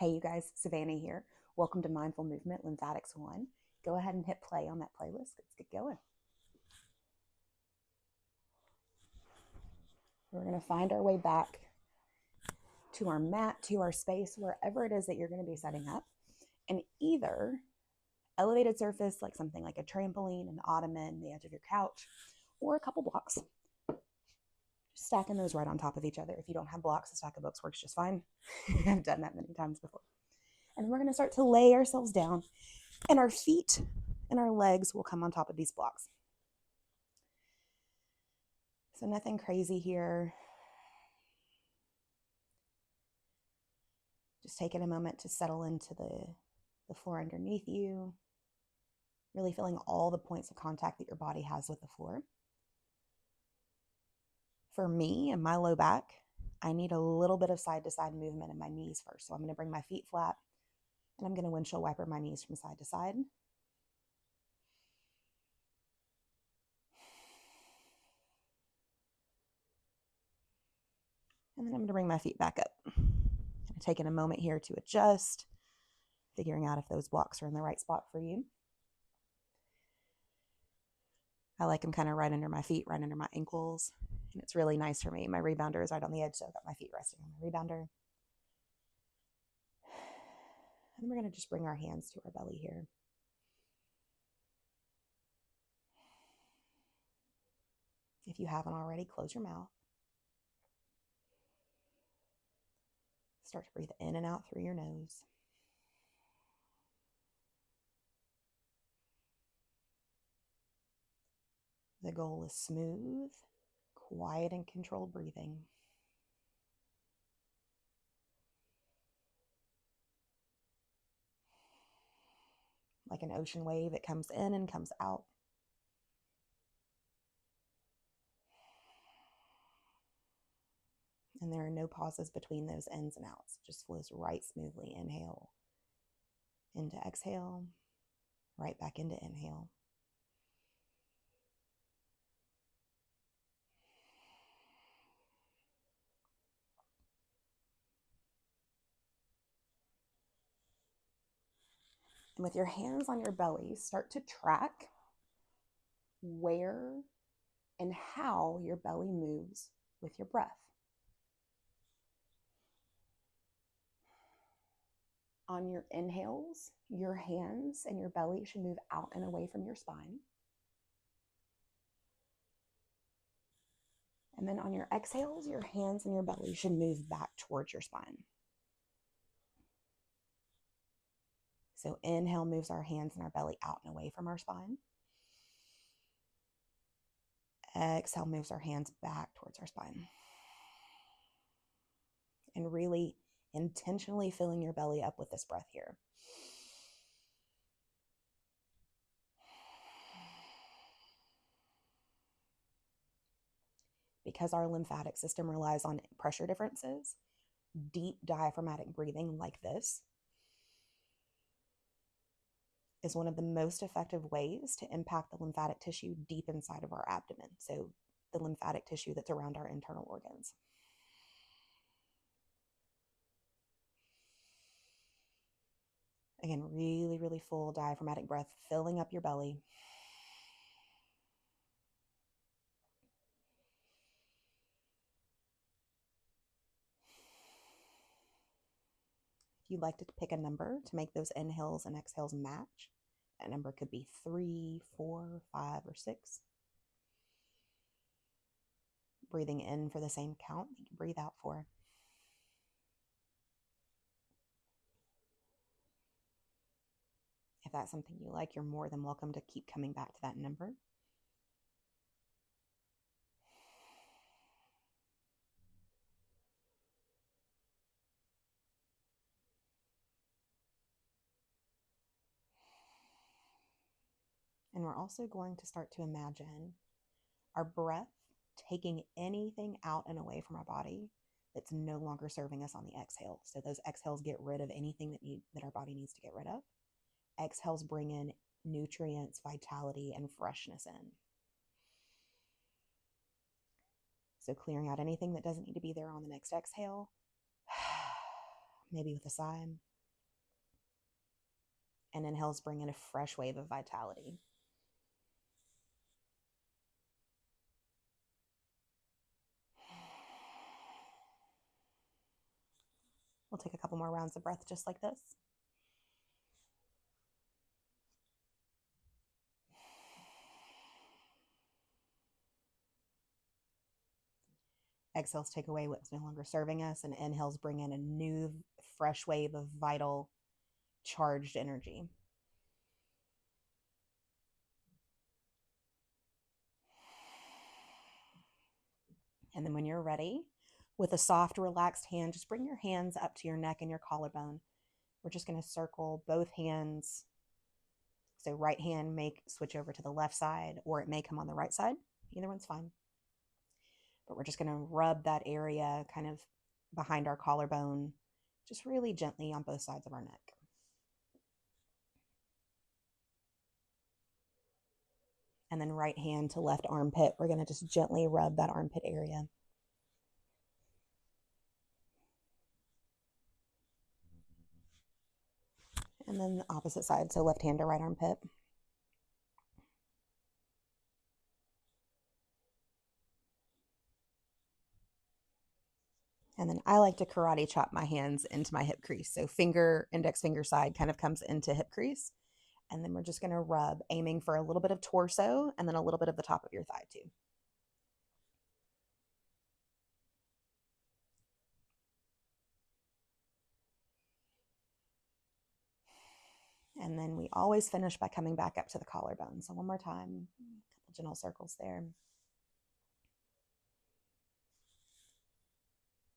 Hey, you guys, Savannah here. Welcome to Mindful Movement Lymphatics 1. Go ahead and hit play on that playlist. Let's get going. We're going to find our way back to our mat, to our space, wherever it is that you're going to be setting up. And either elevated surface, like something like a trampoline, an ottoman, the edge of your couch, or a couple blocks. Just stacking those right on top of each other. If you don't have blocks, a stack of books works just fine. I've done that many times before. And we're going to start to lay ourselves down, and our feet and our legs will come on top of these blocks. So nothing crazy here. Just taking a moment to settle into the floor underneath you, really feeling all the points of contact that your body has with the floor. For me and my low back, I need a little bit of side-to-side movement in my knees first. So I'm going to bring my feet flat, and I'm going to windshield wiper my knees from side to side. And then I'm going to bring my feet back up. Kind of taking a moment here to adjust, figuring out if those blocks are in the right spot for you. I like them kind of right under my feet, right under my ankles. And it's really nice for me. My rebounder is right on the edge, so I've got my feet resting on my rebounder. And we're going to just bring our hands to our belly here. If you haven't already, close your mouth. Start to breathe in and out through your nose. The goal is smooth, quiet, and controlled breathing. Like an ocean wave, it comes in and comes out. And there are no pauses between those ins and outs. It just flows right smoothly. Inhale into exhale, right back into inhale. And with your hands on your belly, start to track where and how your belly moves with your breath. On your inhales, your hands and your belly should move out and away from your spine. And then on your exhales, your hands and your belly should move back towards your spine. So inhale moves our hands and our belly out and away from our spine. Exhale moves our hands back towards our spine. And really intentionally filling your belly up with this breath here. Because our lymphatic system relies on pressure differences, deep diaphragmatic breathing like this is one of the most effective ways to impact the lymphatic tissue deep inside of our abdomen. So the lymphatic tissue that's around our internal organs. Again, really, really full diaphragmatic breath, filling up your belly. If you'd like to pick a number to make those inhales and exhales match, that number could be 3, 4, 5, or 6. Breathing in for the same count that you breathe out for. If that's something you like, you're more than welcome to keep coming back to that number. And we're also going to start to imagine our breath taking anything out and away from our body that's no longer serving us on the exhale. So those exhales get rid of anything that our body needs to get rid of. Exhales bring in nutrients, vitality, and freshness in. So clearing out anything that doesn't need to be there on the next exhale, maybe with a sigh. And inhales bring in a fresh wave of vitality. We'll take a couple more rounds of breath just like this. Exhales take away what's no longer serving us, and inhales bring in a new, fresh wave of vital, charged energy. And then when you're ready, with a soft, relaxed hand, just bring your hands up to your neck and your collarbone. We're just going to circle both hands. So right hand may switch over to the left side, or it may come on the right side. Either one's fine. But we're just going to rub that area kind of behind our collarbone, just really gently on both sides of our neck. And then right hand to left armpit, we're going to just gently rub that armpit area. And then the opposite side, so left hand to right armpit. And then I like to karate chop my hands into my hip crease. So index finger side kind of comes into hip crease. And then we're just going to rub, aiming for a little bit of torso and then a little bit of the top of your thigh too. And then we always finish by coming back up to the collarbone. So one more time, a couple gentle circles there.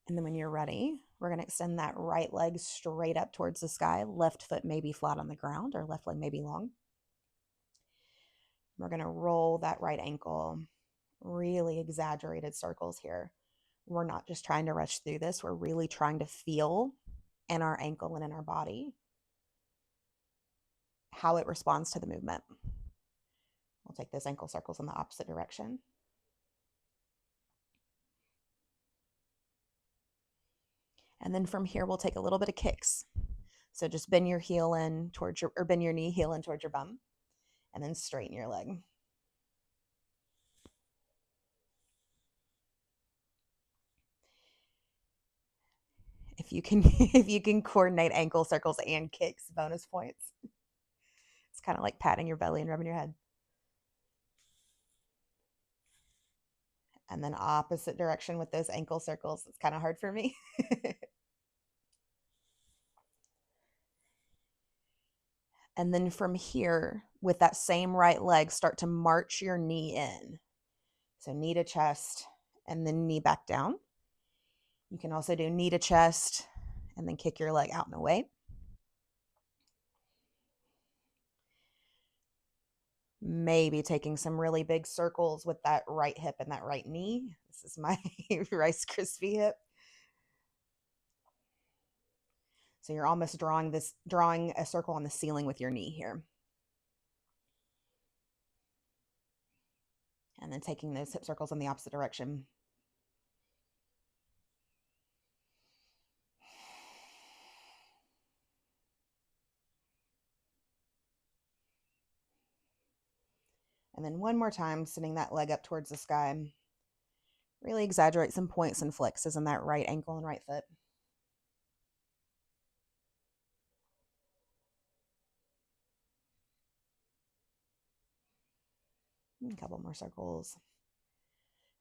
And then when you're ready, we're going to extend that right leg straight up towards the sky. Left foot may be flat on the ground, or left leg may be long. We're going to roll that right ankle, really exaggerated circles here. We're not just trying to rush through this. We're really trying to feel in our ankle and in our body how it responds to the movement. We'll take those ankle circles in the opposite direction. And then from here, we'll take a little bit of kicks. So just bend your heel in towards your, or bend your knee, heel in towards your bum, and then straighten your leg. If you can coordinate ankle circles and kicks, bonus points. It's kind of like patting your belly and rubbing your head. And then opposite direction with those ankle circles. It's kind of hard for me. And then from here, with that same right leg, start to march your knee in. So knee to chest and then knee back down. You can also do knee to chest and then kick your leg out and away. Maybe taking some really big circles with that right hip and that right knee. This is my Rice Krispie hip. So you're almost drawing a circle on the ceiling with your knee here. And then taking those hip circles in the opposite direction. And then one more time, sending that leg up towards the sky. Really exaggerate some points and flexes in that right ankle and right foot. A couple more circles.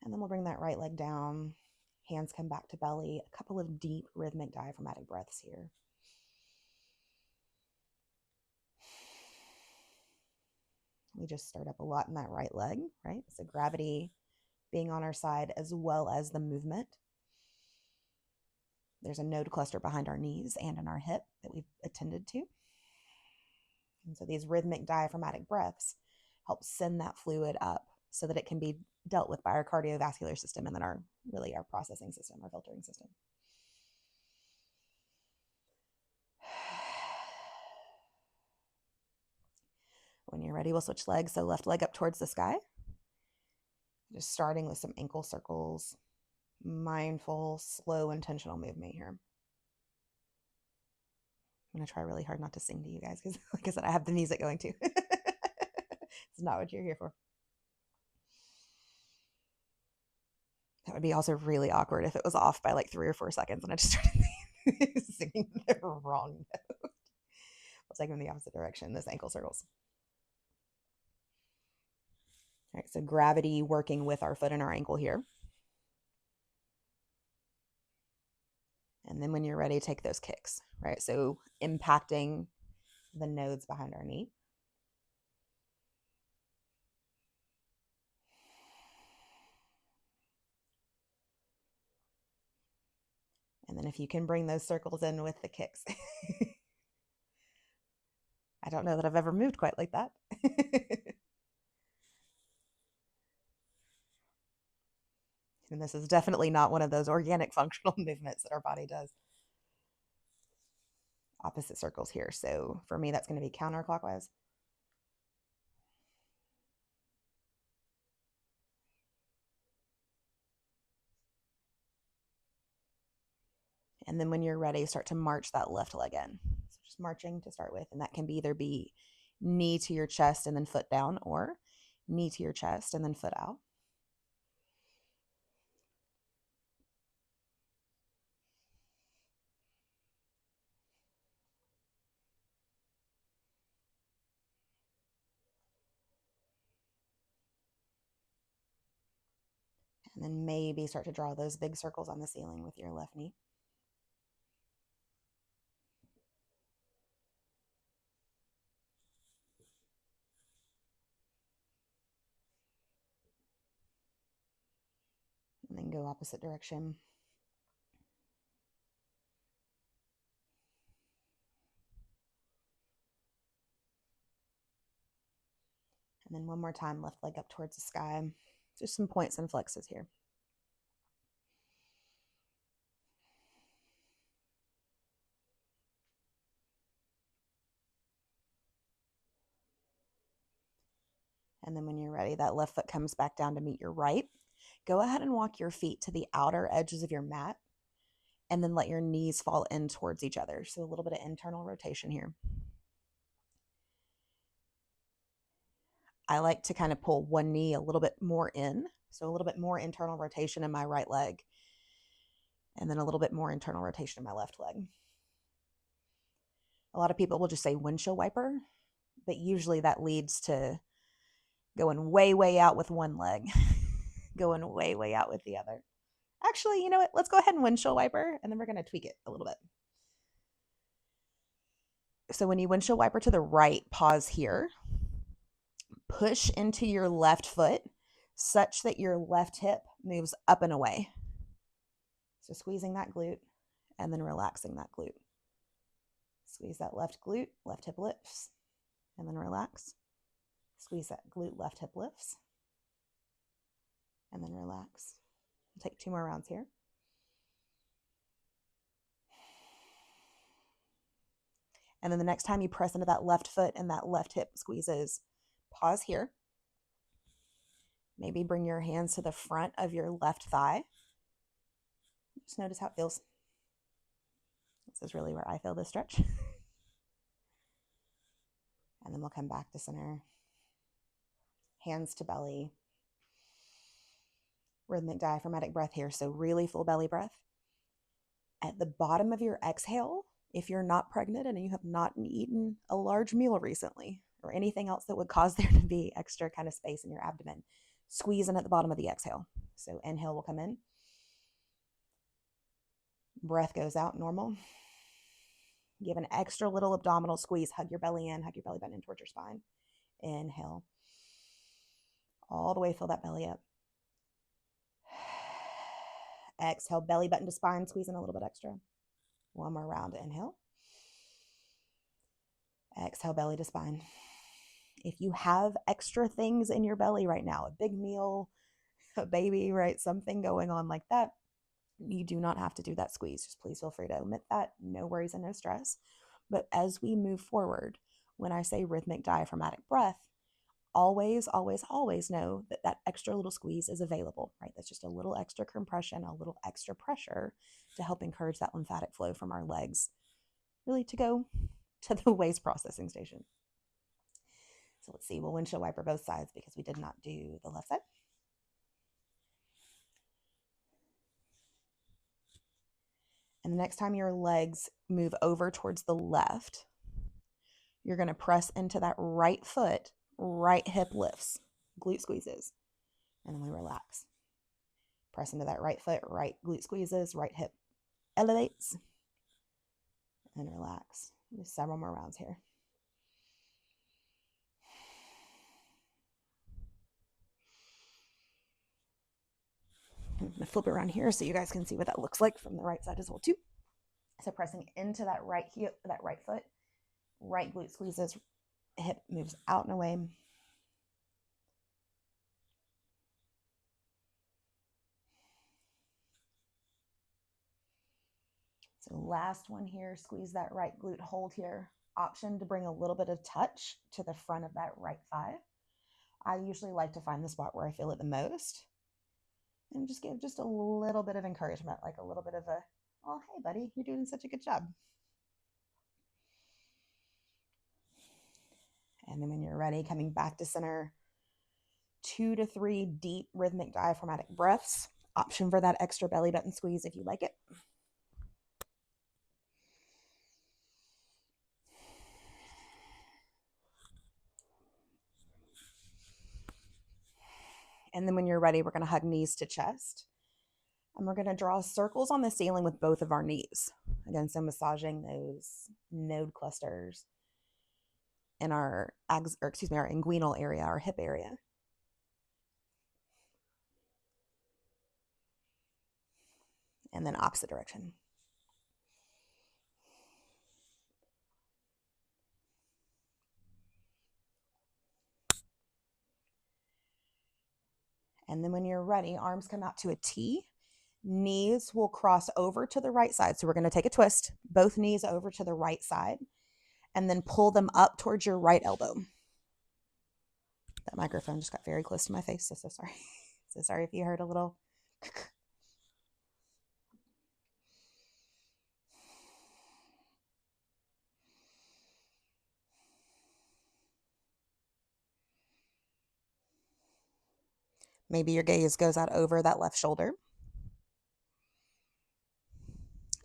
And then we'll bring that right leg down. Hands come back to belly. A couple of deep rhythmic diaphragmatic breaths here. We just stirred up a lot in that right leg, right? So gravity being on our side as well as the movement. There's a node cluster behind our knees and in our hip that we've attended to. And so these rhythmic diaphragmatic breaths help send that fluid up so that it can be dealt with by our cardiovascular system and then our processing system, our filtering system. When you're ready, we'll switch legs. So left leg up towards the sky. Just starting with some ankle circles. Mindful, slow, intentional movement here. going to try really hard not to sing to you guys because, like I said, I have the music going too. It's not what you're here for. That would be also really awkward if it was off by like 3 or 4 seconds and I just started singing the wrong note. Let's take them in the opposite direction, those ankle circles. All right, so gravity working with our foot and our ankle here. And then when you're ready, take those kicks, right? So impacting the nodes behind our knee. And then if you can bring those circles in with the kicks. I don't know that I've ever moved quite like that. And this is definitely not one of those organic functional movements that our body does. Opposite circles here. So for me, that's going to be counterclockwise. And then when you're ready, start to march that left leg in. So just marching to start with. And that can either be knee to your chest and then foot down, or knee to your chest and then foot out. And then maybe start to draw those big circles on the ceiling with your left knee. And then go opposite direction. And then one more time, left leg up towards the sky. Just some points and flexes here. And then when you're ready, that left foot comes back down to meet your right. Go ahead and walk your feet to the outer edges of your mat, and then let your knees fall in towards each other. So a little bit of internal rotation here. I like to kind of pull one knee a little bit more in. So a little bit more internal rotation in my right leg, and then a little bit more internal rotation in my left leg. A lot of people will just say windshield wiper, but usually that leads to going way, way out with one leg, going way, way out with the other. Actually, you know what? Let's go ahead and windshield wiper, and then we're going to tweak it a little bit. So when you windshield wiper to the right, pause here. Push into your left foot such that your left hip moves up and away. So squeezing that glute and then relaxing that glute. Squeeze that left glute, left hip lifts, and then relax. Squeeze that glute, left hip lifts, and then relax. We'll take 2 more rounds here. And then the next time you press into that left foot and that left hip squeezes, pause here. Maybe bring your hands to the front of your left thigh. Just notice how it feels. This is really where I feel this stretch. And then we'll come back to center. Hands to belly. Rhythmic diaphragmatic breath here. So really full belly breath. At the bottom of your exhale, if you're not pregnant and you have not eaten a large meal recently or anything else that would cause there to be extra kind of space in your abdomen, squeeze in at the bottom of the exhale. So inhale will come in. Breath goes out normal. Give an extra little abdominal squeeze. Hug your belly in, hug your belly button in towards your spine. Inhale. All the way, fill that belly up. Exhale, belly button to spine, squeeze in a little bit extra. One more round, inhale. Exhale, belly to spine. If you have extra things in your belly right now, a big meal, a baby, right, something going on like that, you do not have to do that squeeze. Just please feel free to omit that. No worries and no stress. But as we move forward, when I say rhythmic diaphragmatic breath, always, always, always know that that extra little squeeze is available, right? That's just a little extra compression, a little extra pressure to help encourage that lymphatic flow from our legs really to go to the waste processing station. So let's see, we'll windshield wiper both sides because we did not do the left side. And the next time your legs move over towards the left, you're going to press into that right foot, right hip lifts, glute squeezes, and then we relax. Press into that right foot, right glute squeezes, right hip elevates, and relax. There's several more rounds here. I'm going to flip it around here so you guys can see what that looks like from the right side as well too. So pressing into that right heel, that right foot, right glute squeezes, hip moves out and away. So last one here, squeeze that right glute, hold here. Option to bring a little bit of touch to the front of that right thigh. I usually like to find the spot where I feel it the most. And just give just a little bit of encouragement, like a little bit of a, oh, hey, buddy, you're doing such a good job. And then when you're ready, coming back to center, 2 to 3 deep rhythmic diaphragmatic breaths. Option for that extra belly button squeeze if you like it. And then when you're ready, we're going to hug knees to chest. And we're going to draw circles on the ceiling with both of our knees. Again, so massaging those node clusters in our inguinal area, our hip area. And then opposite direction. And then when you're ready, arms come out to a T. Knees will cross over to the right side. So we're going to take a twist, both knees over to the right side, and then pull them up towards your right elbow. That microphone just got very close to my face. So sorry. So sorry if you heard a little. Maybe your gaze goes out over that left shoulder.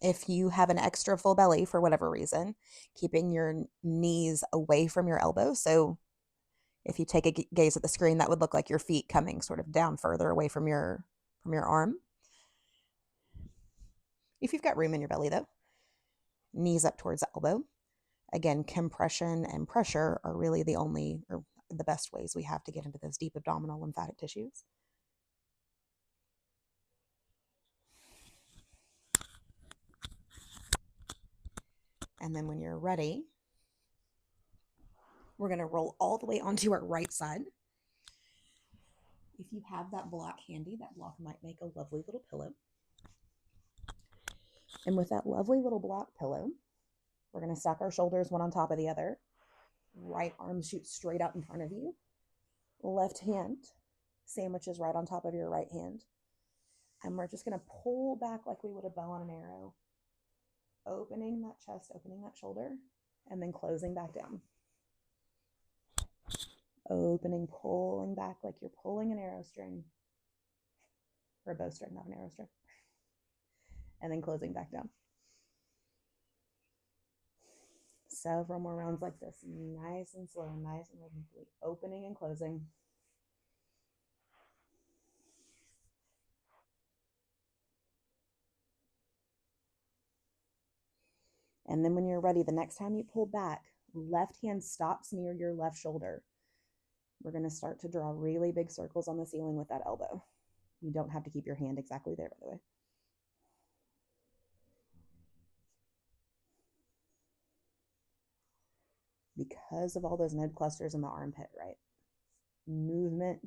If you have an extra full belly for whatever reason, keeping your knees away from your elbows. So if you take a gaze at the screen, that would look like your feet coming sort of down further away from your arm. If you've got room in your belly though, knees up towards the elbow. Again, compression and pressure are really the only or the best ways we have to get into those deep abdominal lymphatic tissues. And then when you're ready, we're going to roll all the way onto our right side. If you have that block handy, that block might make a lovely little pillow. And with that lovely little block pillow, we're going to stack our shoulders one on top of the other. Right arm shoots straight out in front of you. Left hand sandwiches right on top of your right hand. And we're just going to pull back like we would a bow on an arrow. Opening that chest, opening that shoulder, and then closing back down. Opening, pulling back like you're pulling an arrow string. Or a bowstring, not an arrow string. And then closing back down. Several more rounds like this. Nice and slow, nice and rhythmically. Opening and closing. And then when you're ready, the next time you pull back, left hand stops near your left shoulder. We're going to start to draw really big circles on the ceiling with that elbow. You don't have to keep your hand exactly there, by the way. Because of all those node clusters in the armpit, right? Movement,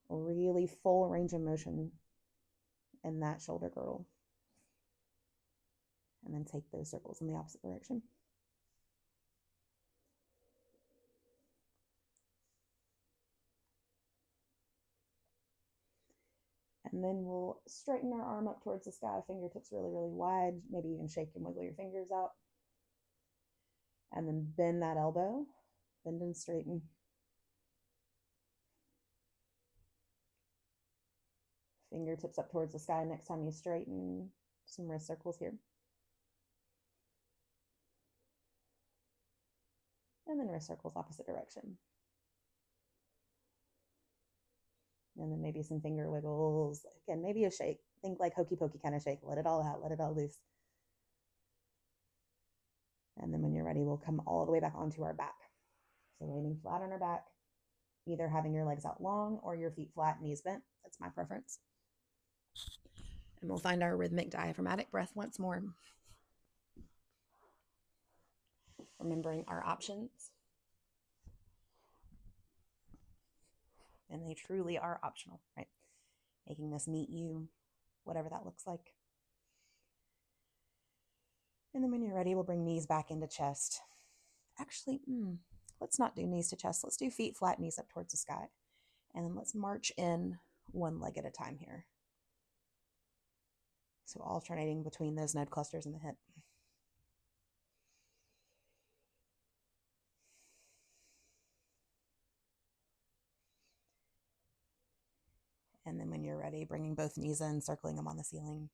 really full range of motion in that shoulder girdle. And then take those circles in the opposite direction. And And then we'll straighten our arm up towards the sky, fingertips really, really wide, maybe even shake and wiggle your fingers out. And then bend that elbow, bend and straighten. Fingertips up towards the sky. Next time you straighten, some wrist circles here. And then wrist circles opposite direction. And then maybe some finger wiggles. Again, maybe a shake. Think like hokey pokey kind of shake. Let it all out, let it all loose. And then when you're ready, we'll come all the way back onto our back. So laying flat on our back, either having your legs out long or your feet flat, knees bent. That's my preference. And we'll find our rhythmic diaphragmatic breath once more. Remembering our options. And they truly are optional, right? Making this meet you, whatever that looks like. And then when you're ready, we'll bring knees back into chest. Actually, let's not do knees to chest. Let's do feet flat, knees up towards the sky. And then let's march in one leg at a time here. So alternating between those node clusters in the hip. And then when you're ready, bringing both knees in, circling them on the ceiling.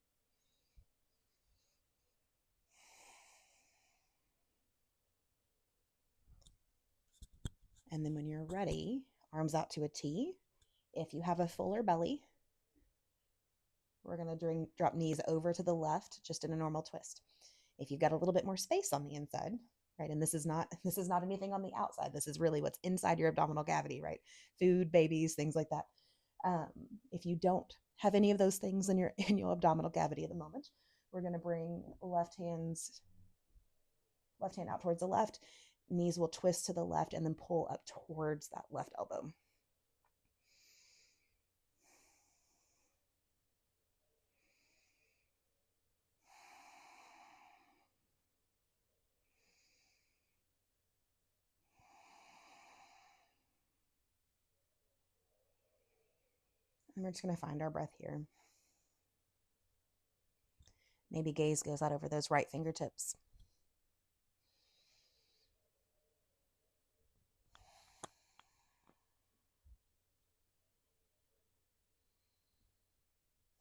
And then when you're ready, arms out to a T. If you have a fuller belly, we're going to drop knees over to the left, just in a normal twist. If you've got a little bit more space on the inside, right? And this is not anything on the outside. This is really what's inside your abdominal cavity, right? Food, babies, things like that. If you don't have any of those things in your abdominal cavity at the moment, we're going to bring left hand out towards the left. Knees will twist to the left and then pull up towards that left elbow. And we're just going to find our breath here. Maybe gaze goes out over those right fingertips.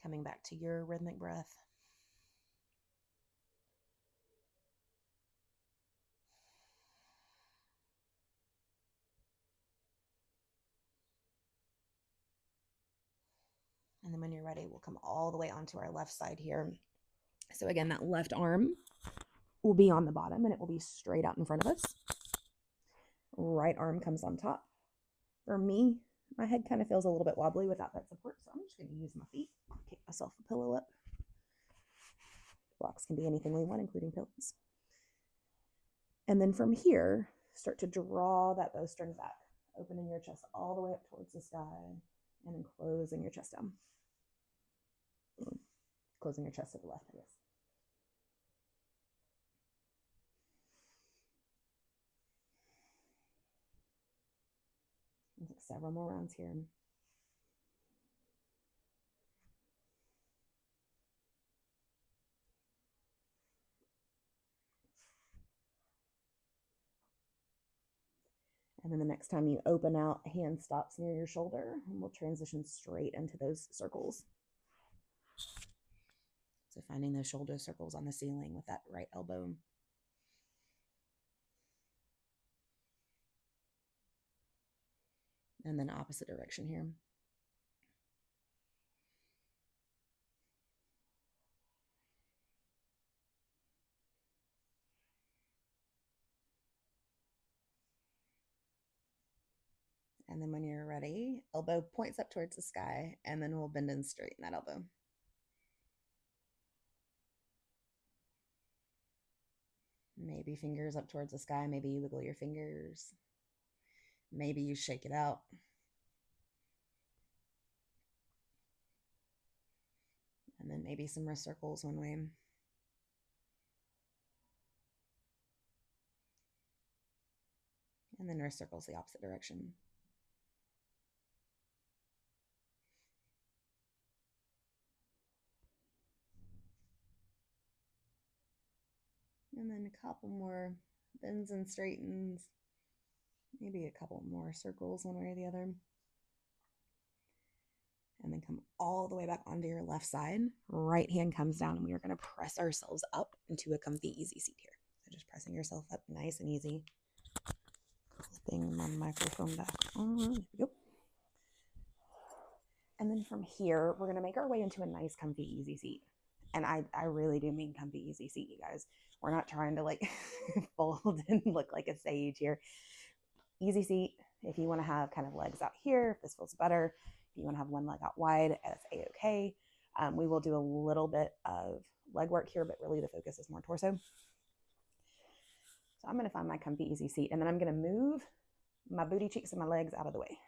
Coming back to your rhythmic breath. And then when you're ready, we'll come all the way onto our left side here. So again, that left arm will be on the bottom and it will be straight out in front of us. Right arm comes on top. For me, my head kind of feels a little bit wobbly without that support, so I'm just going to use my feet, kick myself a pillow up. Blocks can be anything we want, including pillows. And then from here, start to draw that bowstring back, opening your chest all the way up towards the sky, and then closing your chest down. Closing your chest to the left, I guess. We'll take several more rounds here. And then the next time you open out, hand stops near your shoulder, and we'll transition straight into those circles. So finding those shoulder circles on the ceiling with that right elbow. And then opposite direction here. And then when you're ready, elbow points up towards the sky, and then we'll bend and straighten that elbow. Maybe fingers up towards the sky. Maybe you wiggle your fingers. Maybe you shake it out. And then maybe some wrist circles one way. And then wrist circles the opposite direction. And then a couple more bends and straightens. Maybe a couple more circles one way or the other. And then come all the way back onto your left side. Right hand comes down, and we are going to press ourselves up into a comfy, easy seat here. So just pressing yourself up nice and easy. Flipping my microphone back on. There we go. And then from here, we're going to make our way into a nice, comfy, easy seat. And I really do mean comfy, easy seat, you guys. We're not trying to like fold and look like a sage here. Easy seat. If you want to have kind of legs out here, if this feels better. If you want to have one leg out wide, that's a-okay. We will do a little bit of leg work here, but really the focus is more torso. So I'm going to find my comfy, easy seat, and then I'm going to move my booty cheeks and my legs out of the way.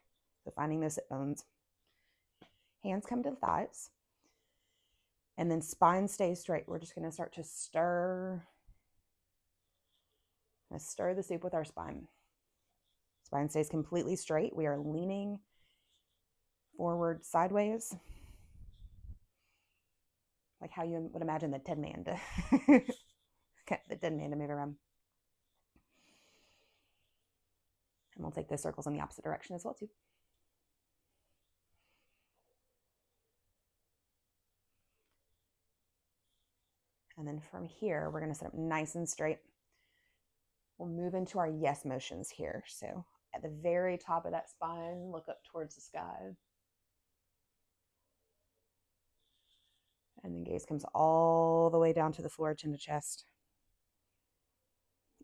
So finding those sit bones. Hands come to the thighs, and then spine stays straight. We're just going to start to stir the soup with our spine. Spine stays completely straight. We are leaning forward sideways, like how you would imagine the Tin Man to the Tin Man to move around. And we'll take those circles in the opposite direction as well too. And then from here, we're going to sit up nice and straight. We'll move into our yes motions here. So at the very top of that spine, look up towards the sky. And then gaze comes all the way down to the floor, chin to chest.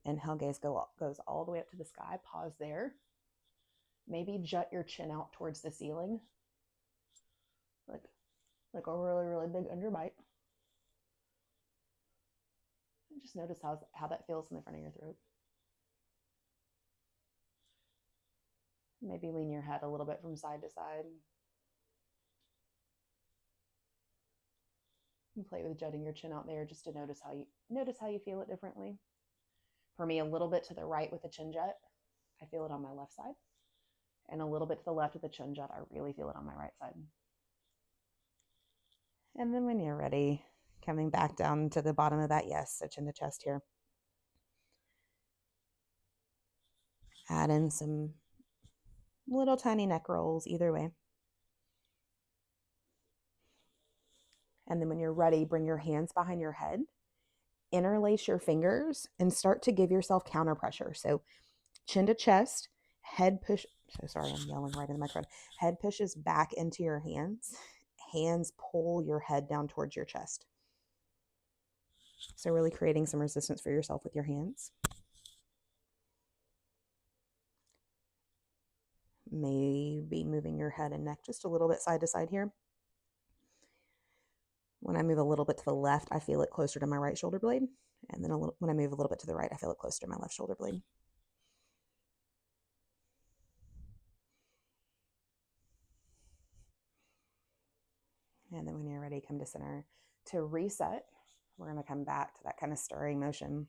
Inhale, gaze goes all the way up to the sky. Pause there. Maybe jut your chin out towards the ceiling. Like a really, really big underbite. And just notice how that feels in the front of your throat. Maybe lean your head a little bit from side to side. And play with jutting your chin out there just to notice how you feel it differently. For me, a little bit to the right with the chin jut, I feel it on my left side. And a little bit to the left with the chin jut, I really feel it on my right side. And then when you're ready, coming back down to the bottom of that yes, so chin to chest here. Add in some little tiny neck rolls either way. And then when you're ready, bring your hands behind your head, interlace your fingers, and start to give yourself counter pressure. So chin to chest, head push. So sorry, I'm yelling right in the microphone. Head pushes back into your hands. Hands pull your head down towards your chest. So really creating some resistance for yourself with your hands. Maybe moving your head and neck just a little bit side to side here. When I move a little bit to the left, I feel it closer to my right shoulder blade. And then when I move a little bit to the right, I feel it closer to my left shoulder blade. And then when you're ready, come to center. To reset, we're going to come back to that kind of stirring motion.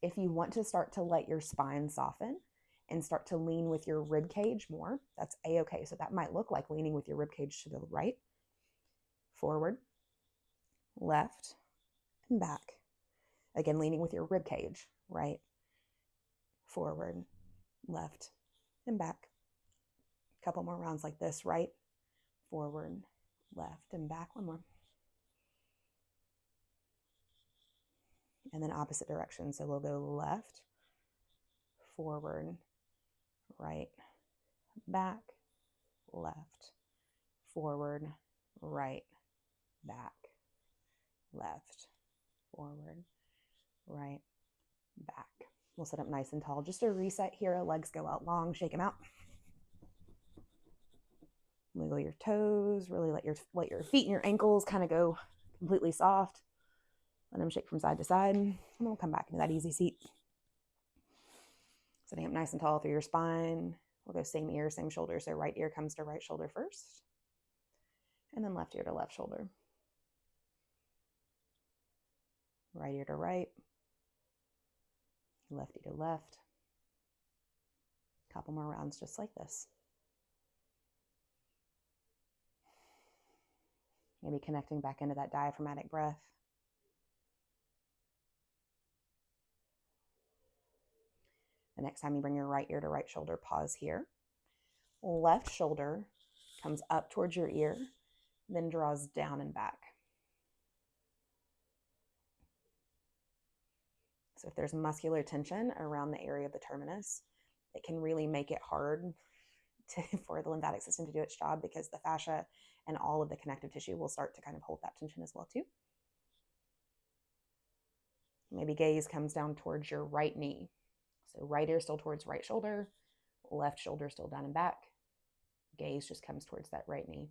If you want to start to let your spine soften and start to lean with your rib cage more, that's a-okay. So that might look like leaning with your rib cage to the right, forward, left, and back. Again, leaning with your rib cage, right, forward, left, and back. A couple more rounds like this, right, forward, left, and back. One more. And then opposite direction. So we'll go left, forward, right, back, left, forward, right, back, left, forward, right, back. We'll sit up nice and tall. Just a reset here. Legs go out long. Shake them out. Wiggle your toes. Really let your feet and your ankles kind of go completely soft. Let them shake from side to side. And then we'll come back into that easy seat. Sitting up nice and tall through your spine. We'll go same ear, same shoulder. So right ear comes to right shoulder first. And then left ear to left shoulder. Right ear to right. Left ear to left. Couple more rounds just like this. Maybe connecting back into that diaphragmatic breath. The next time you bring your right ear to right shoulder, pause here. Left shoulder comes up towards your ear, then draws down and back. So if there's muscular tension around the area of the terminus, it can really make it hard for the lymphatic system to do its job, because the fascia and all of the connective tissue will start to kind of hold that tension as well too. Maybe gaze comes down towards your right knee. So right ear still towards right shoulder, left shoulder still down and back. Gaze just comes towards that right knee.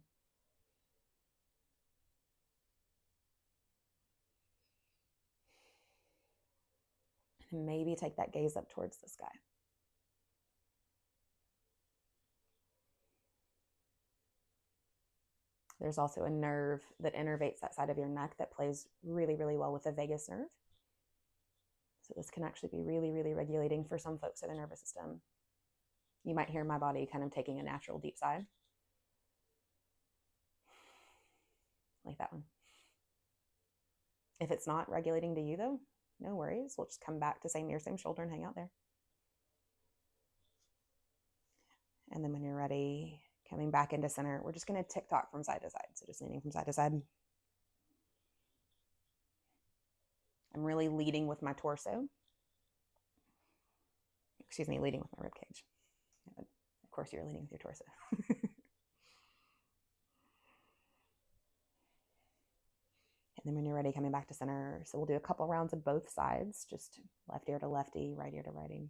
And maybe take that gaze up towards the sky. There's also a nerve that innervates that side of your neck that plays really, really well with the vagus nerve. So this can actually be really, really regulating for some folks in their nervous system. You might hear my body kind of taking a natural deep sigh. Like that one. If it's not regulating to you though, no worries. We'll just come back to same ear, same shoulder and hang out there. And then when you're ready, coming back into center, we're just going to tick-tock from side to side. So just leaning from side to side. I'm really leading with my torso. Excuse me, leading with my rib cage. Of course, you're leaning with your torso. And then when you're ready, coming back to center. So we'll do a couple rounds of both sides, just left ear to lefty, right ear to righty.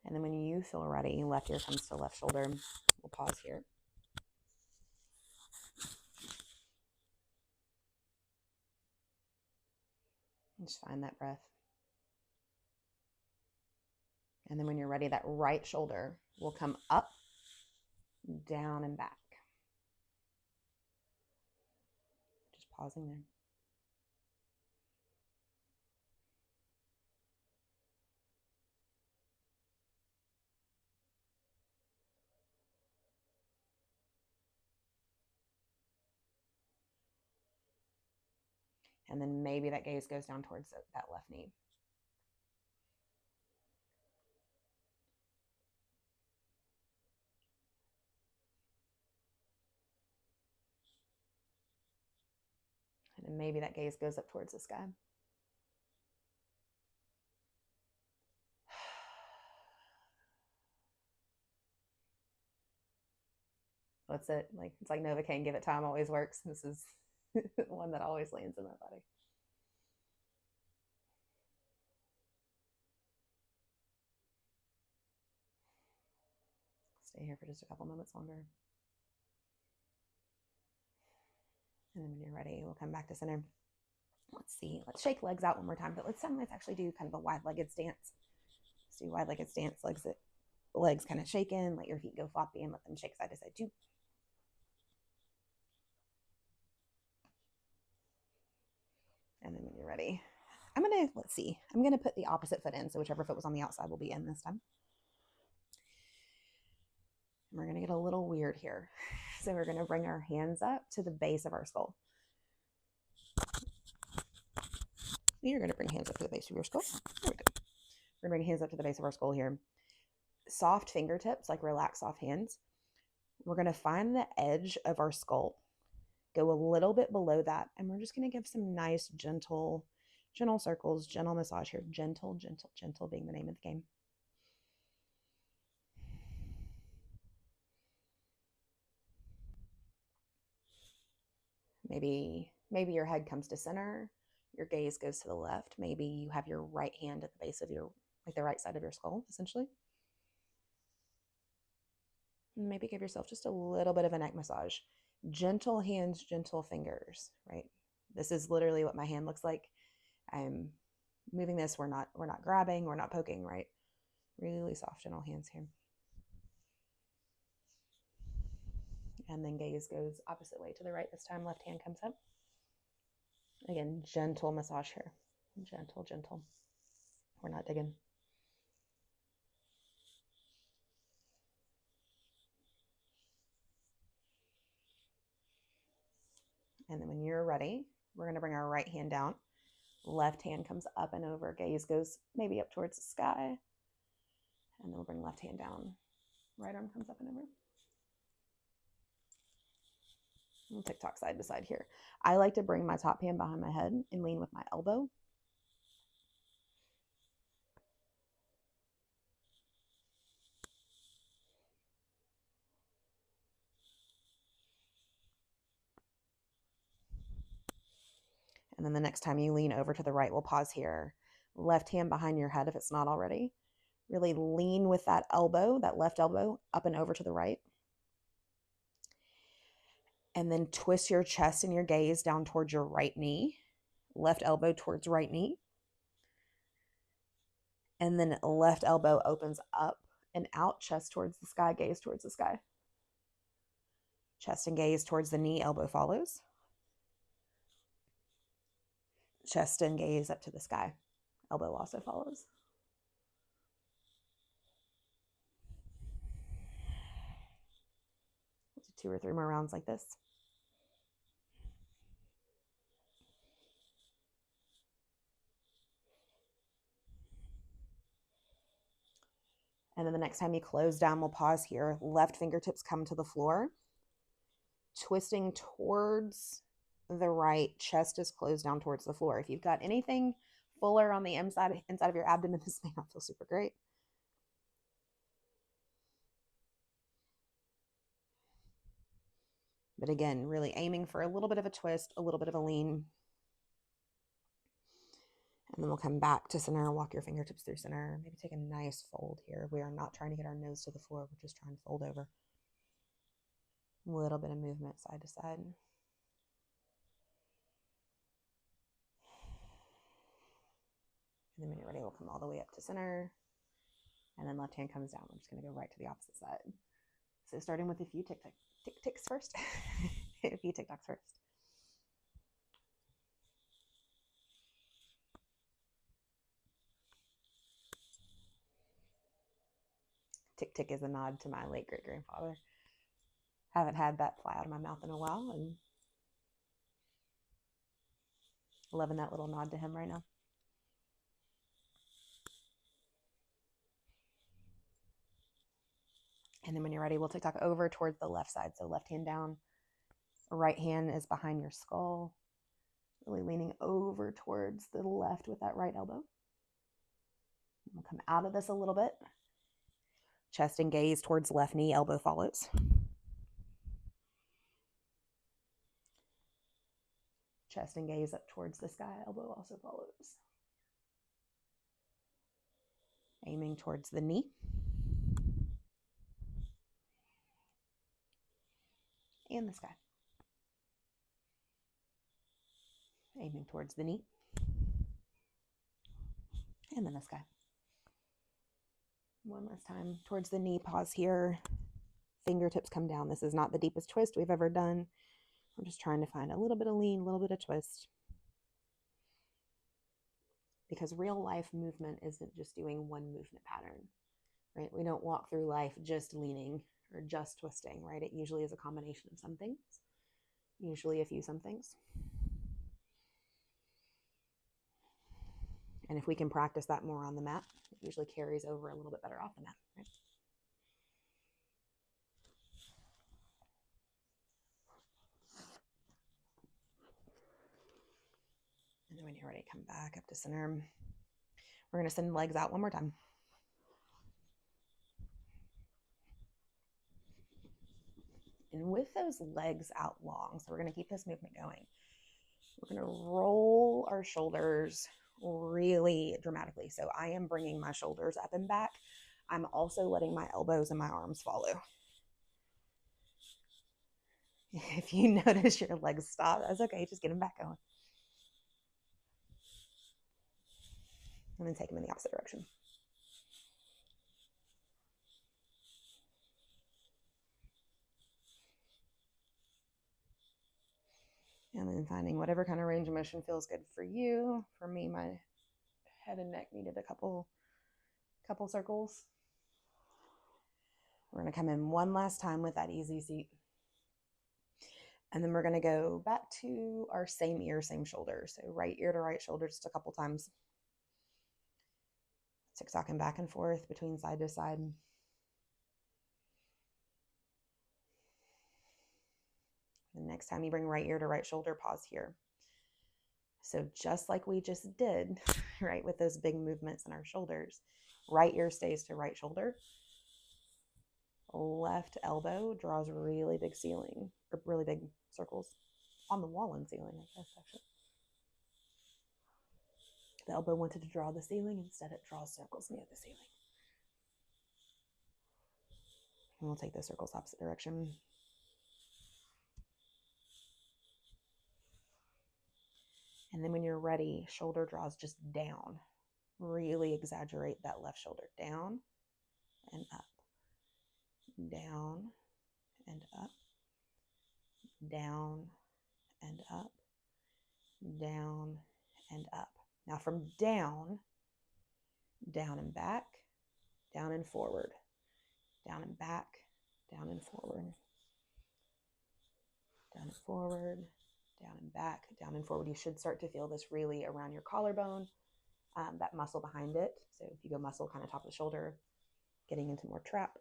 And then when you feel ready, left ear comes to left shoulder. We'll pause here. And just find that breath. And then when you're ready, that right shoulder will come up, down, and back. Just pausing there. And then maybe that gaze goes down towards that left knee. And then maybe that gaze goes up towards the sky. That's it. Like, it's like Novocaine, give it time, always works. This is one that always lands in my body. Stay here for just a couple moments longer. And then when you're ready, we'll come back to center. Let's see. Let's shake legs out one more time, but let's actually do kind of a wide-legged stance. Let's do wide-legged stance, legs kind of shaking, let your feet go floppy and let them shake side to side too. And then when you're ready, I'm going to put the opposite foot in. So whichever foot was on the outside will be in this time. And we're going to get a little weird here. So we're going to bring our hands up to the base of our skull. You're going to bring hands up to the base of your skull. There we go. We're going to bring hands up to the base of our skull here. Soft fingertips, like relaxed soft hands. We're going to find the edge of our skull. Go a little bit below that. And we're just going to give some nice, gentle circles, gentle massage here. Gentle, gentle, gentle being the name of the game. Maybe your head comes to center, your gaze goes to the left. Maybe you have your right hand at the base of the right side of your skull, essentially. And maybe give yourself just a little bit of a neck massage. Gentle hands, gentle fingers, right? This is literally what my hand looks like. I'm moving this. We're not grabbing, we're not poking, right? Really soft, gentle hands here. And then gaze goes opposite way to the right. This time, left hand comes up. Again, gentle massage here. Gentle, gentle. We're not digging. And then when you're ready, we're going to bring our right hand down. Left hand comes up and over. Gaze goes maybe up towards the sky. And then we'll bring left hand down. Right arm comes up and over. We'll tick-tock side to side here. I like to bring my top hand behind my head and lean with my elbow. And then the next time you lean over to the right, we'll pause here. Left hand behind your head if it's not already. Really lean with that elbow, that left elbow, up and over to the right. And then twist your chest and your gaze down towards your right knee. Left elbow towards right knee. And then left elbow opens up and out, chest towards the sky, gaze towards the sky. Chest and gaze towards the knee, elbow follows. Chest and gaze up to the sky. Elbow also follows. We'll do 2 or 3 more rounds like this. And then the next time you close down, we'll pause here. Left fingertips come to the floor. Twisting towards the right, chest is closed down towards the floor. If you've got anything fuller on the inside of your abdomen, this may not feel super great. But again, really aiming for a little bit of a twist, a little bit of a lean. And then we'll come back to center, walk your fingertips through center. Maybe take a nice fold here. We are not trying to get our nose to the floor. We're just trying to fold over. A little bit of movement side to side. And then when you're ready, we'll come all the way up to center. And then left hand comes down. We're just going to go right to the opposite side. So starting with a few tick-ticks first. A few tick-tocks first. Tick-tick is a nod to my late great-grandfather. Haven't had that fly out of my mouth in a while, and loving that little nod to him right now. And then when you're ready, we'll tick-tock over towards the left side. So left hand down, right hand is behind your skull. Really leaning over towards the left with that right elbow. We'll come out of this a little bit. Chest and gaze towards left knee, elbow follows. Chest and gaze up towards the sky, elbow also follows. Aiming towards the knee. And the sky. Aiming towards the knee. And then the sky. One last time towards the knee, pause here. Fingertips come down. This is not the deepest twist we've ever done. We're just trying to find a little bit of lean, a little bit of twist. Because real life movement isn't just doing one movement pattern, right? We don't walk through life just leaning or just twisting, right? It usually is a combination of some things, usually a few some things. And if we can practice that more on the mat, it usually carries over a little bit better off the mat, right? And then when you're ready, come back up to center. We're going to send legs out one more time. And with those legs out long, so we're going to keep this movement going. We're going to roll our shoulders really dramatically. So I am bringing my shoulders up and back. I'm also letting my elbows and my arms follow. If you notice your legs stop, that's okay. Just get them back going. And then take them in the opposite direction. And then finding whatever kind of range of motion feels good for you. For me, my head and neck needed a couple circles. We're going to come in one last time with that easy seat. And then we're going to go back to our same ear, same shoulder. So right ear to right shoulder just a couple times. Tick-tocking back and forth between side to side. The next time you bring right ear to right shoulder, pause here. So just like we just did, right, with those big movements in our shoulders, right ear stays to right shoulder. Left elbow draws a really big ceiling, or really big circles on the wall and ceiling, I guess, actually. The elbow wanted to draw the ceiling, instead it draws circles near the ceiling. And we'll take those circles opposite direction. And then when you're ready, shoulder draws just down. Really exaggerate that left shoulder. Down and up. Down and up. Down and up. Down and up. Now from down and back, down and forward, down and back, down and forward, down and forward, down and back, down and forward. You should start to feel this really around your collarbone, that muscle behind it. So if you go muscle kind of top of the shoulder, getting into more trap.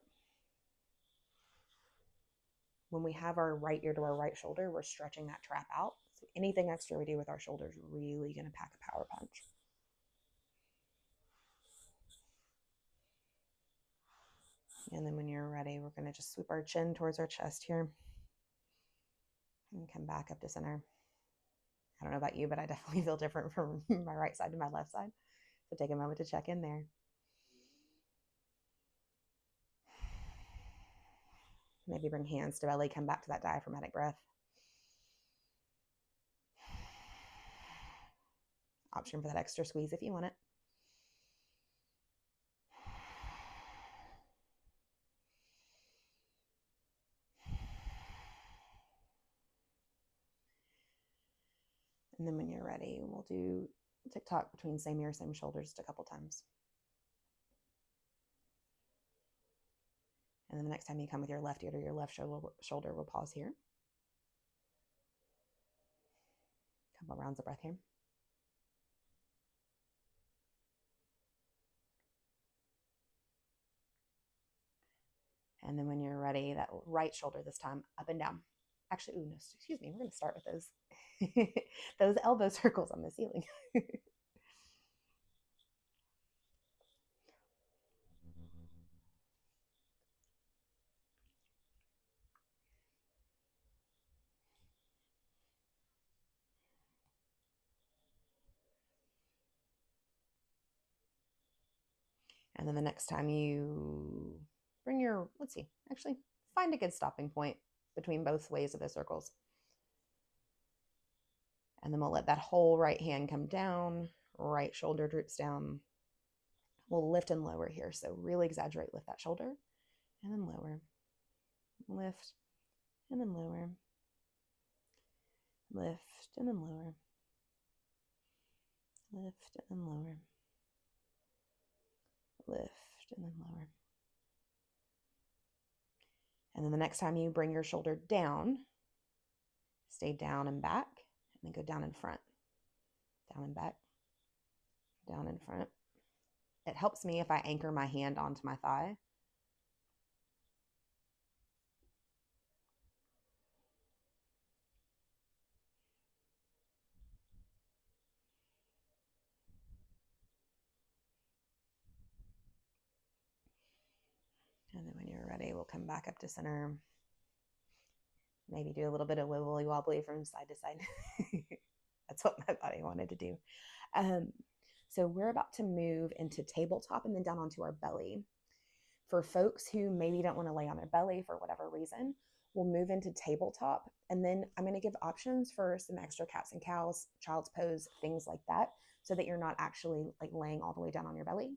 When we have our right ear to our right shoulder, we're stretching that trap out. So anything extra we do with our shoulders is really going to pack a power punch. And then when you're ready, we're going to just sweep our chin towards our chest here and come back up to center. I don't know about you, but I definitely feel different from my right side to my left side. So take a moment to check in there. Maybe bring hands to belly, come back to that diaphragmatic breath. Option for that extra squeeze if you want it. And then when you're ready, we'll do tick-tock between same ear, same shoulder just a couple times. And then the next time you come with your left ear to your left shoulder, we'll pause here. Couple rounds of breath here. And then when you're ready, that right shoulder this time, up and down. Actually, no, excuse me, we're going to start with those, those elbow circles on the ceiling. And then the next time you bring your, let's see, actually find a good stopping point between both ways of the circles. And then we'll let that whole right hand come down, right shoulder droops down. We'll lift and lower here. So really exaggerate, lift that shoulder and then lower, lift and then lower, lift and then lower, lift and then lower, lift and then lower. And then the next time you bring your shoulder down, stay down and back, and then go down in front, down and back, down in front. It helps me if I anchor my hand onto my thigh. And then when you're ready, we'll come back up to center. Maybe do a little bit of wibbly wobbly from side to side. That's what my body wanted to do. So we're about to move into tabletop and then down onto our belly. For folks who maybe don't want to lay on their belly for whatever reason, we'll move into tabletop. And then I'm going to give options for some extra cats and cows, child's pose, things like that, so that you're not actually like laying all the way down on your belly.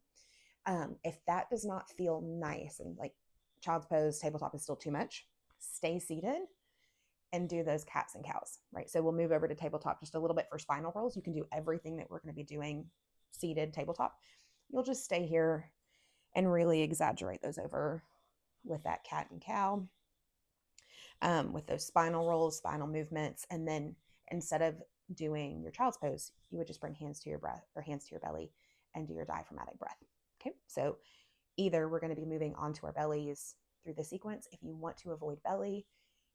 If that does not feel nice and like child's pose, tabletop is still too much, stay seated and do those cats and cows, right? So we'll move over to tabletop just a little bit for spinal rolls. You can do everything that we're going to be doing seated tabletop. You'll just stay here and really exaggerate those over with that cat and cow. with those spinal rolls, spinal movements. And then instead of doing your child's pose, you would just bring hands to your breath or hands to your belly and do your diaphragmatic breath. Okay, so either we're going to be moving onto our bellies through the sequence. If you want to avoid belly,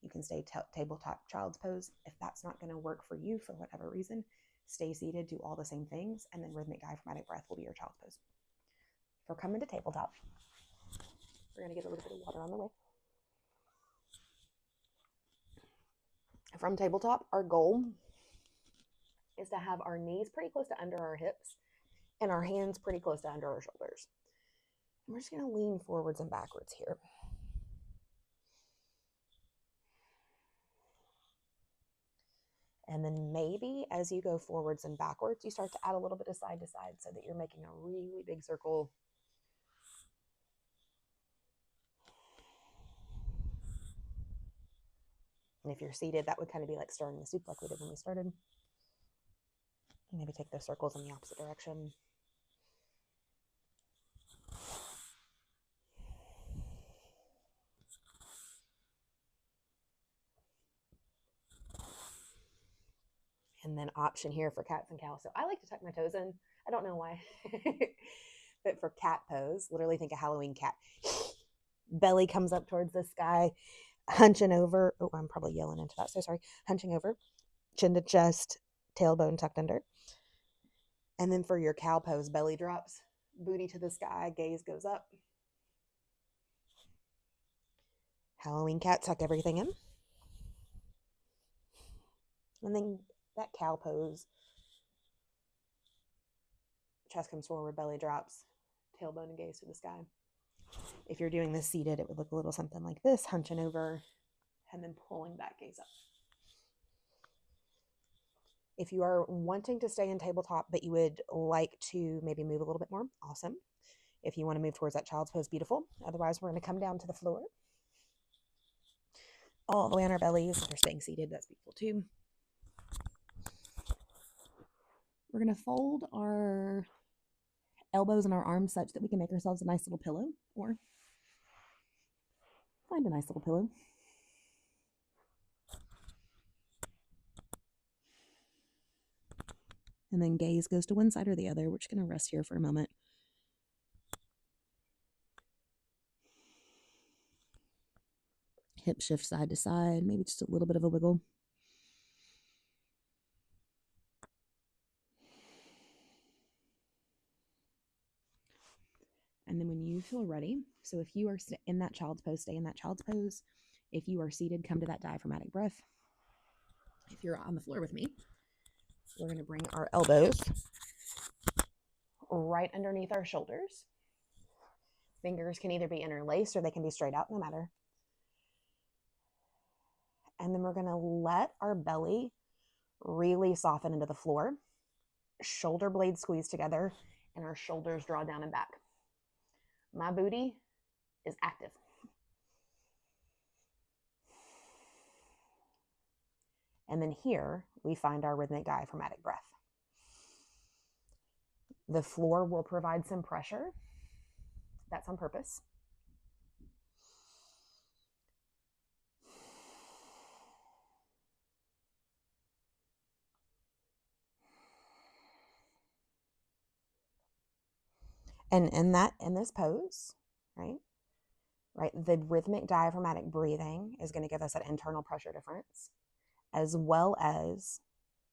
you can stay tabletop child's pose. If that's not going to work for you for whatever reason, stay seated, do all the same things, and then rhythmic diaphragmatic breath will be your child's pose. If we're coming to tabletop, we're going to get a little bit of water on the way. From tabletop, our goal is to have our knees pretty close to under our hips and our hands pretty close to under our shoulders. And we're just going to lean forwards and backwards here. And then maybe as you go forwards and backwards, you start to add a little bit of side to side so that you're making a really big circle. And if you're seated, that would kind of be like stirring the soup like we did when we started. Maybe take those circles in the opposite direction. And then option here for cats and cows. So I like to tuck my toes in. I don't know why. But for cat pose, literally think a Halloween cat. Belly comes up towards the sky, hunching over. Oh, I'm probably yelling into that. So sorry. Hunching over, chin to chest, tailbone tucked under. And then for your cow pose, belly drops, booty to the sky, gaze goes up. Halloween cat, tuck everything in. And then that cow pose, chest comes forward, belly drops, tailbone and gaze to the sky. If you're doing this seated, it would look a little something like this, hunching over and then pulling back, gaze up. If you are wanting to stay in tabletop, but you would like to maybe move a little bit more, awesome. If you want to move towards that child's pose, beautiful. Otherwise, we're going to come down to the floor. All the way on our bellies. If we're staying seated, that's beautiful too. We're going to fold our elbows and our arms such that we can make ourselves a nice little pillow, or find a nice little pillow. And then gaze goes to one side or the other. We're just going to rest here for a moment. Hip shift side to side, maybe just a little bit of a wiggle. And then when you feel ready, so if you are in that child's pose, stay in that child's pose. If you are seated, come to that diaphragmatic breath. If you're on the floor with me, we're going to bring our elbows right underneath our shoulders. Fingers can either be interlaced or they can be straight out, no matter. And then we're going to let our belly really soften into the floor. Shoulder blades squeeze together and our shoulders draw down and back. My booty is active. And then here we find our rhythmic diaphragmatic breath. The floor will provide some pressure. That's on purpose. And in this pose, right, the rhythmic diaphragmatic breathing is going to give us that internal pressure difference, as well as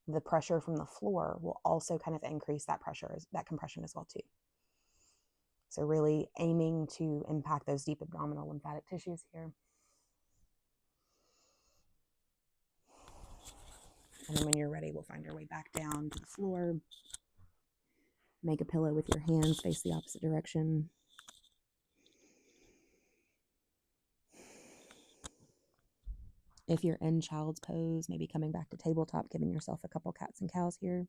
the pressure from the floor will also kind of increase that pressure, that compression as well too. So really aiming to impact those deep abdominal lymphatic tissues here. And then when you're ready, we'll find our way back down to the floor. Make a pillow with your hands, face the opposite direction. If you're in child's pose, maybe coming back to tabletop, giving yourself a couple cats and cows here.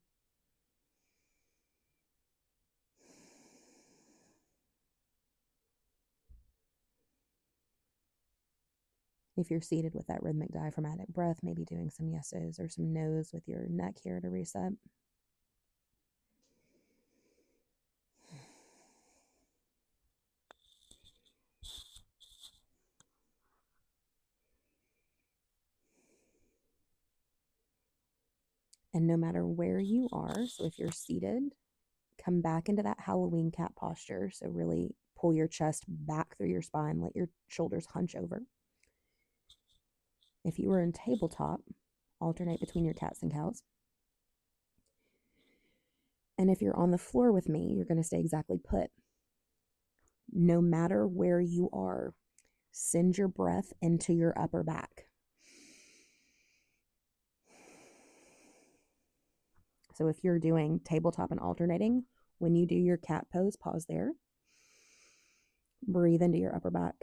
If you're seated with that rhythmic diaphragmatic breath, maybe doing some yeses or some nos with your neck here to reset. And no matter where you are, so if you're seated, come back into that Halloween cat posture. So really pull your chest back through your spine, let your shoulders hunch over. If you were in tabletop, alternate between your cats and cows. And if you're on the floor with me, you're going to stay exactly put. No matter where you are, send your breath into your upper back. So if you're doing tabletop and alternating, when you do your cat pose, pause there. Breathe into your upper back.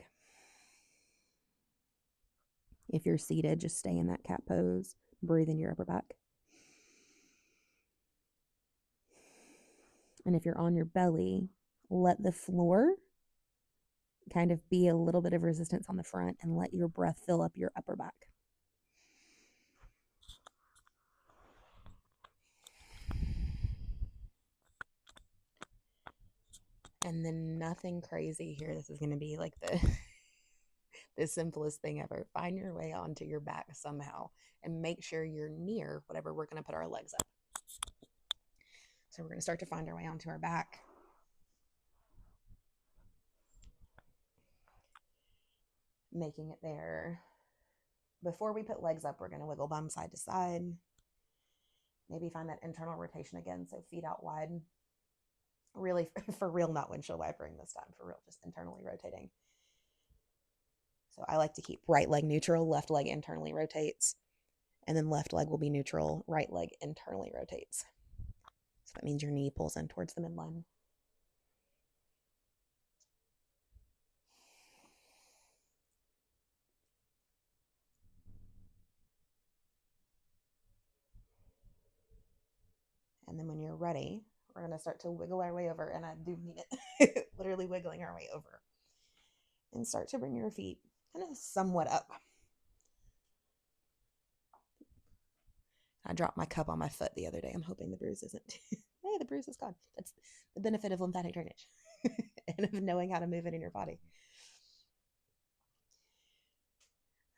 If you're seated, just stay in that cat pose. Breathe in your upper back. And if you're on your belly, let the floor kind of be a little bit of resistance on the front and let your breath fill up your upper back. And then nothing crazy here. This is going to be like the simplest thing ever. Find your way onto your back somehow and make sure you're near whatever we're going to put our legs up. So we're going to start to find our way onto our back. Making it there. Before we put legs up, we're going to wiggle bum side to side. Maybe find that internal rotation again, so feet out wide. Really, for real, not windshield wipering this time. For real, just internally rotating. So I like to keep right leg neutral, left leg internally rotates. And then left leg will be neutral, right leg internally rotates. So that means your knee pulls in towards the midline. And then when you're ready, we're going to start to wiggle our way over. And I do mean it, literally wiggling our way over. And start to bring your feet kind of somewhat up. I dropped my cup on my foot the other day. I'm hoping the bruise isn't. Hey, the bruise is gone. That's the benefit of lymphatic drainage and of knowing how to move it in your body.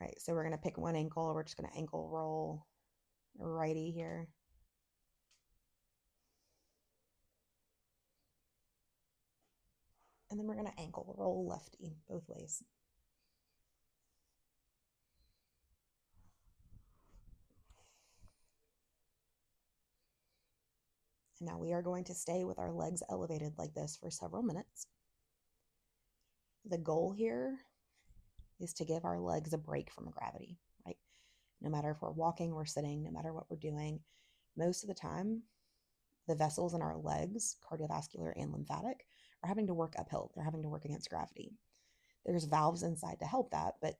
Right, so we're going to pick one ankle. We're just going to ankle roll righty here. And then we're going to ankle roll lefty both ways. And now we are going to stay with our legs elevated like this for several minutes. The goal here is to give our legs a break from gravity, right? No matter if we're walking or sitting, no matter what we're doing, most of the time, the vessels in our legs, cardiovascular and lymphatic, are having to work uphill. They're having to work against gravity. There's valves inside to help that, but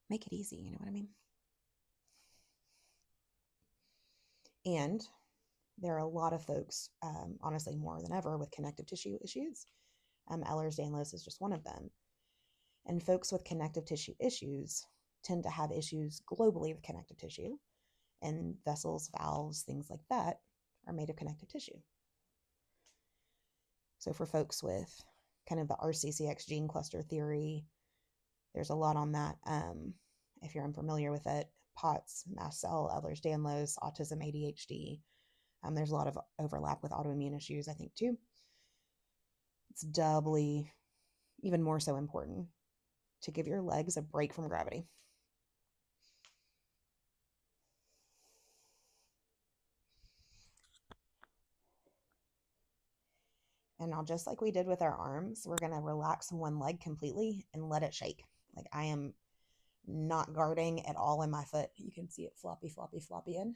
make it easy, you know what I mean? And there are a lot of folks, honestly, more than ever, with connective tissue issues. Ehlers-Danlos is just one of them. And folks with connective tissue issues tend to have issues globally with connective tissue, and vessels, valves, things like that are made of connective tissue. So for folks with kind of the RCCX gene cluster theory, there's a lot on that. If you're unfamiliar with it, POTS, mast cell, Ehlers-Danlos, autism, ADHD. There's a lot of overlap with autoimmune issues, I think, too. It's doubly, even more so important to give your legs a break from gravity. And now, just like we did with our arms, we're going to relax one leg completely and let it shake. Like I am not guarding at all in my foot. You can see it floppy, floppy, floppy in.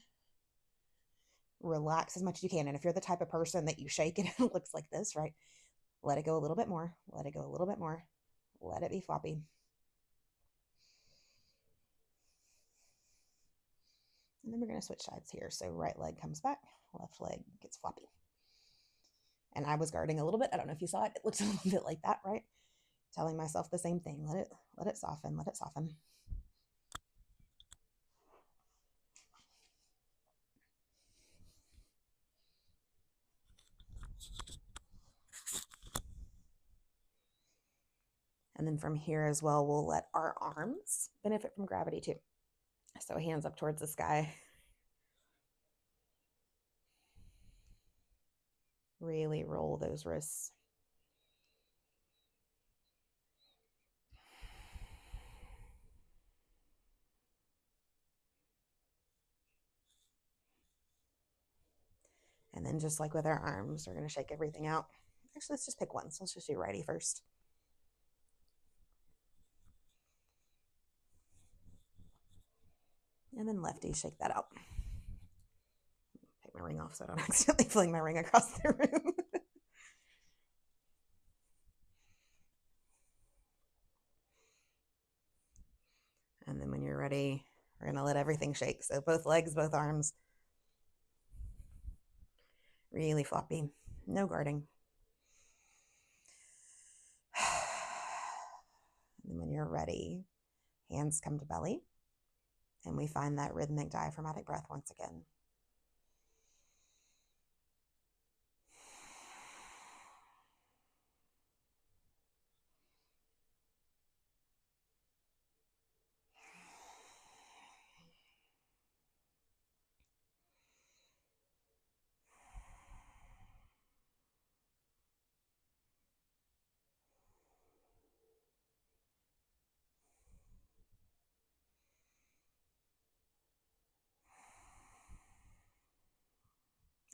Relax as much as you can. And if you're the type of person that you shake and it looks like this, right? Let it go a little bit more. Let it go a little bit more. Let it be floppy. And then we're going to switch sides here. So right leg comes back, left leg gets floppy. And I was guarding a little bit. I don't know if you saw it. It looks a little bit like that, right? Telling myself the same thing. Let it soften, let it soften. And then from here as well, we'll let our arms benefit from gravity too. So hands up towards the sky. Really roll those wrists. And then just like with our arms, we're going to shake everything out. Actually, let's just pick one. So let's just do righty first. And then lefty, shake that out. Take my ring off so I don't accidentally fling my ring across the room. And then when you're ready, we're going to let everything shake. So both legs, both arms. Really floppy. No guarding. And when you're ready, hands come to belly. And we find that rhythmic diaphragmatic breath once again.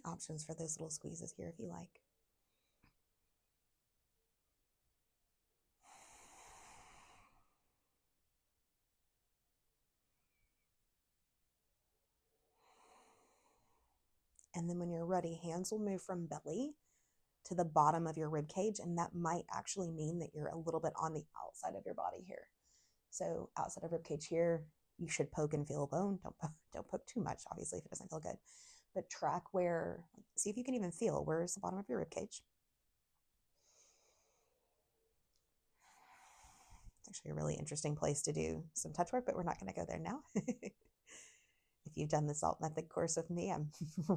Options for those little squeezes here if you like. And then when you're ready, hands will move from belly to the bottom of your rib cage, and that might actually mean that you're a little bit on the outside of your body here. So outside of rib cage here, you should poke and feel a bone. Don't poke too much, obviously, if it doesn't feel good. But track where, see if you can even feel where's the bottom of your rib cage. It's actually a really interesting place to do some touch work, but we're not going to go there now. If you've done the SALT method course with me, I'm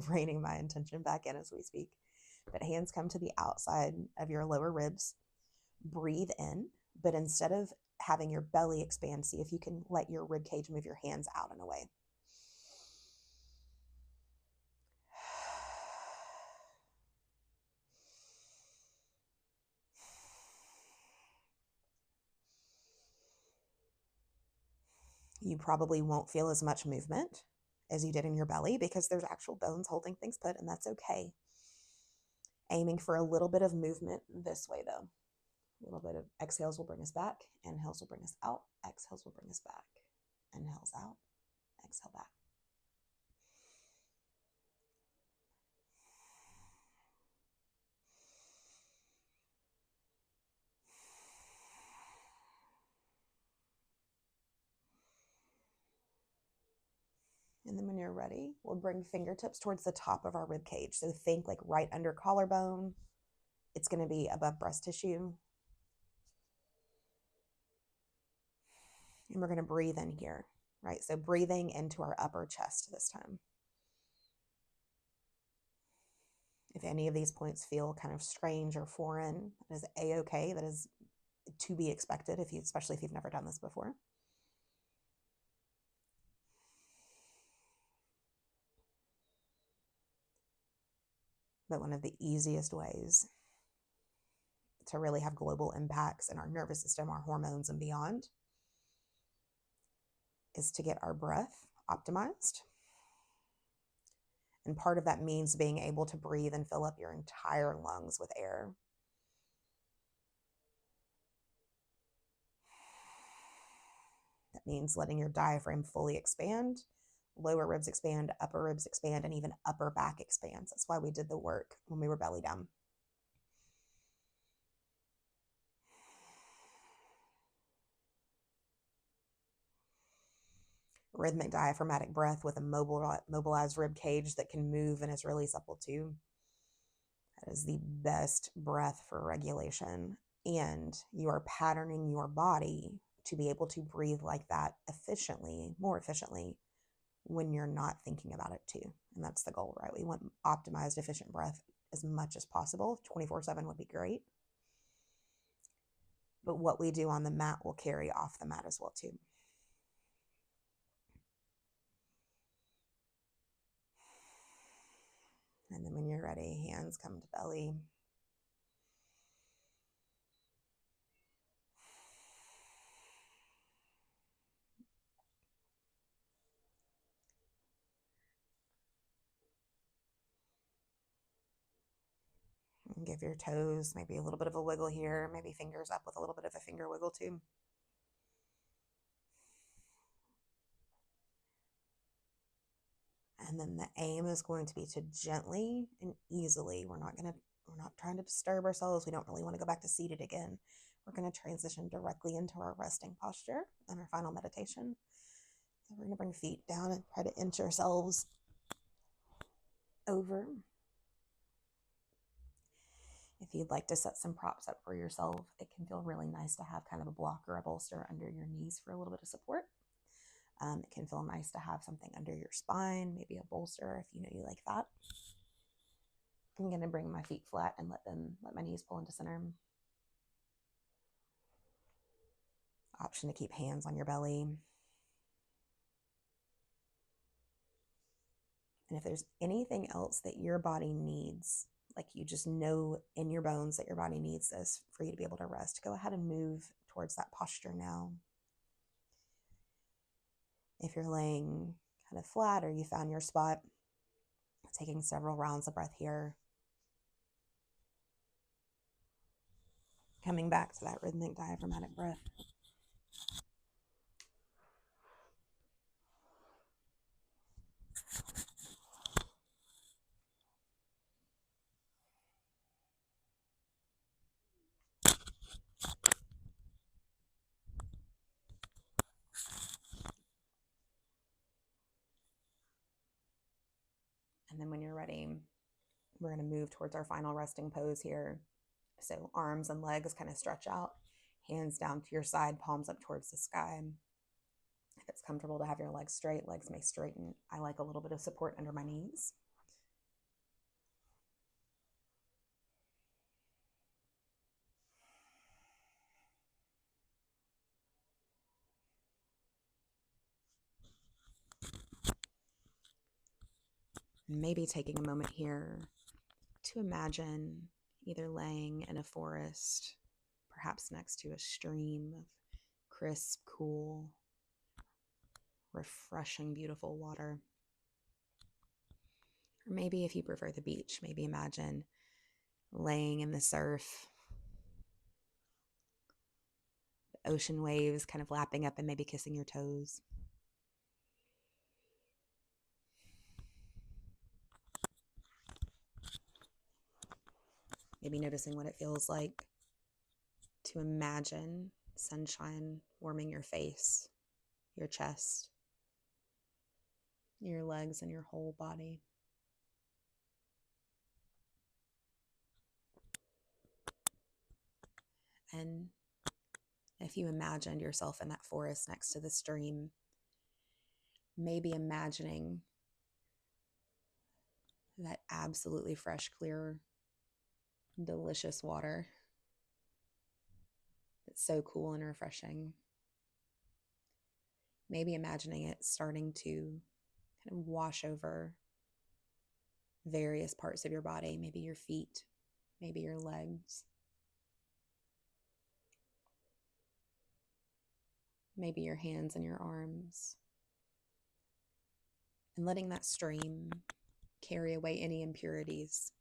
reining my intention back in as we speak. But hands come to the outside of your lower ribs. Breathe in, but instead of having your belly expand, see if you can let your rib cage move your hands out and away. You probably won't feel as much movement as you did in your belly because there's actual bones holding things put, and that's okay. Aiming for a little bit of movement this way though. A little bit of exhales will bring us back, inhales will bring us out, exhales will bring us back, inhales out, exhale back. And then when you're ready, we'll bring fingertips towards the top of our rib cage. So think like right under collarbone. It's going to be above breast tissue. And we're going to breathe in here, right? So breathing into our upper chest this time. If any of these points feel kind of strange or foreign, that is a-okay. That is to be expected, especially if you've never done this before. But one of the easiest ways to really have global impacts in our nervous system, our hormones, and beyond is to get our breath optimized. And part of that means being able to breathe and fill up your entire lungs with air. That means letting your diaphragm fully expand, lower ribs expand, upper ribs expand, and even upper back expands. That's why we did the work when we were belly down. Rhythmic diaphragmatic breath with a mobilized rib cage that can move and is really supple too. That is the best breath for regulation. And you are patterning your body to be able to breathe like that efficiently, more efficiently, when you're not thinking about it too. And that's the goal, right? We want optimized, efficient breath as much as possible. 24/7 would be great. But what we do on the mat will carry off the mat as well too. And then when you're ready, hands come to belly. And give your toes maybe a little bit of a wiggle here, maybe fingers up with a little bit of a finger wiggle too. And then the aim is going to be to gently and easily, we're not trying to disturb ourselves. We don't really want to go back to seated again. We're going to transition directly into our resting posture and our final meditation. So we're going to bring feet down and try to inch ourselves over. If you'd like to set some props up for yourself, it can feel really nice to have kind of a block or a bolster under your knees for a little bit of support. It can feel nice to have something under your spine, maybe a bolster if you know you like that. I'm going to bring my feet flat and let my knees pull into center. Option to keep hands on your belly. And if there's anything else that your body needs, like you just know in your bones that your body needs this for you to be able to rest, go ahead and move towards that posture now. If you're laying kind of flat or you found your spot, taking several rounds of breath here. Coming back to that rhythmic diaphragmatic breath. And then when you're ready, we're going to move towards our final resting pose here. So arms and legs kind of stretch out, hands down to your side, palms up towards the sky. If it's comfortable to have your legs straight, legs may straighten. I like a little bit of support under my knees. Maybe taking a moment here to imagine either laying in a forest, perhaps next to a stream of crisp, cool, refreshing, beautiful water. Or maybe if you prefer the beach, maybe imagine laying in the surf, the ocean waves kind of lapping up and maybe kissing your toes. Maybe noticing what it feels like to imagine sunshine warming your face, your chest, your legs, and your whole body. And if you imagined yourself in that forest next to the stream, maybe imagining that absolutely fresh, clear, delicious water that's so cool and refreshing. Maybe imagining it starting to kind of wash over various parts of your body, maybe your feet, maybe your legs, maybe your hands and your arms, and letting that stream carry away any impurities.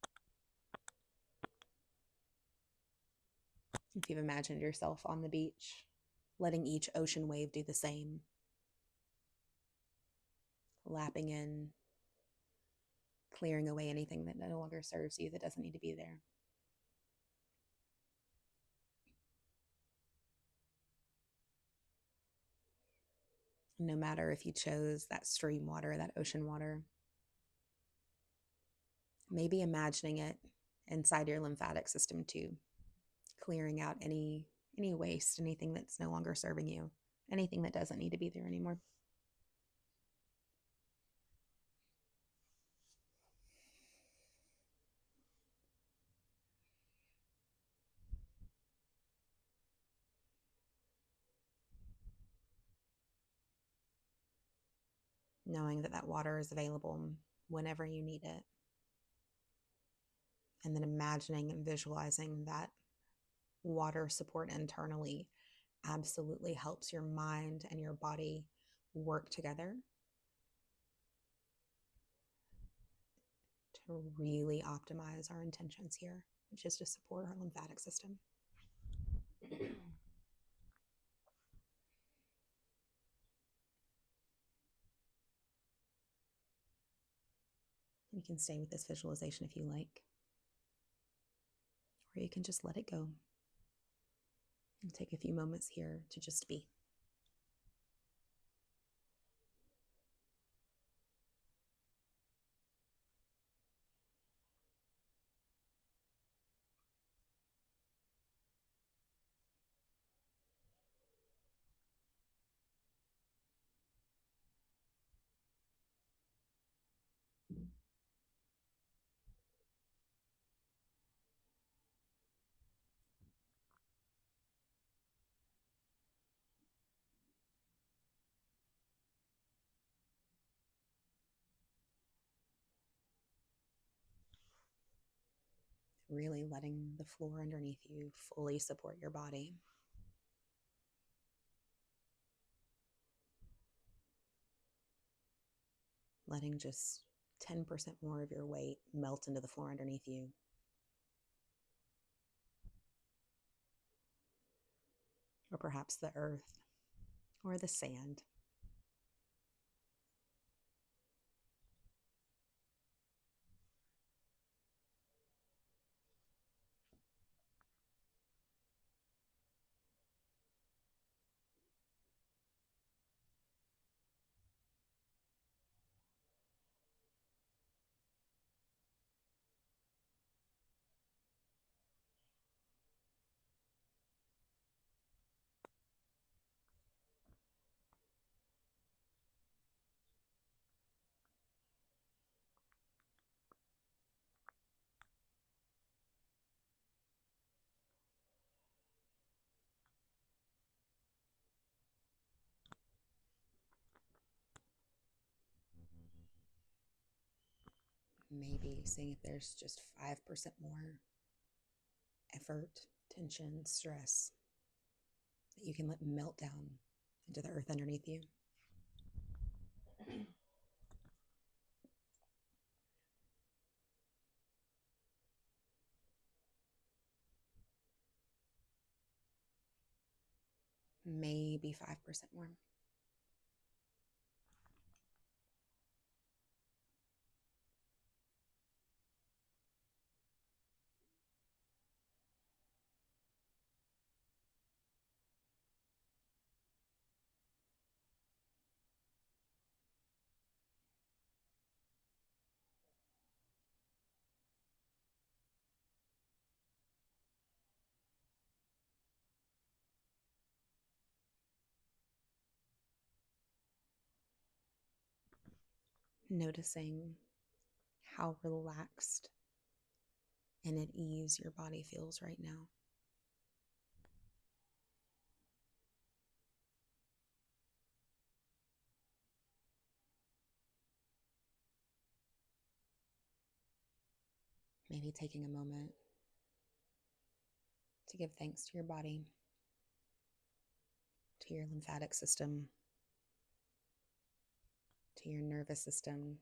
If you've imagined yourself on the beach, letting each ocean wave do the same, lapping in, clearing away anything that no longer serves you, that doesn't need to be there. No matter if you chose that stream water, that ocean water, maybe imagining it inside your lymphatic system too, clearing out any waste, anything that's no longer serving you, anything that doesn't need to be there anymore. Knowing that that water is available whenever you need it. And then imagining and visualizing that water support internally absolutely helps your mind and your body work together to really optimize our intentions here, which is to support our lymphatic system. You can stay with this visualization if you like, or you can just let it go and take a few moments here to just be. Really letting the floor underneath you fully support your body. Letting just 10% more of your weight melt into the floor underneath you. Or perhaps the earth or the sand. Maybe seeing if there's just 5% more effort, tension, stress that you can let melt down into the earth underneath you. Maybe 5% more. Noticing how relaxed and at ease your body feels right now. Maybe taking a moment to give thanks to your body, to your lymphatic system, to your nervous system,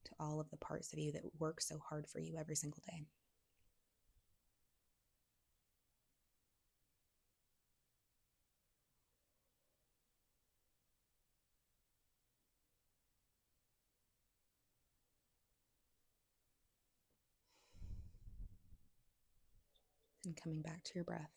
to all of the parts of you that work so hard for you every single day. And coming back to your breath.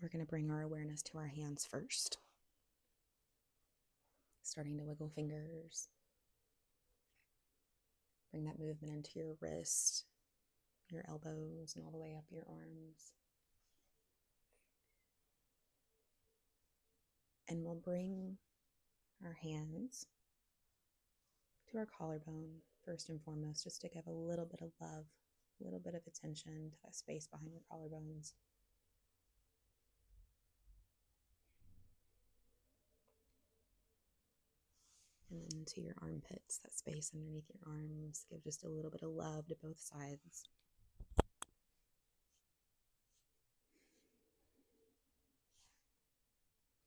We're going to bring our awareness to our hands first. Starting to wiggle fingers. Bring that movement into your wrist, your elbows, and all the way up your arms. And we'll bring our hands to our collarbone, first and foremost, just to give a little bit of love, a little bit of attention to that space behind your collarbones. And then to your armpits, that space underneath your arms. Give just a little bit of love to both sides.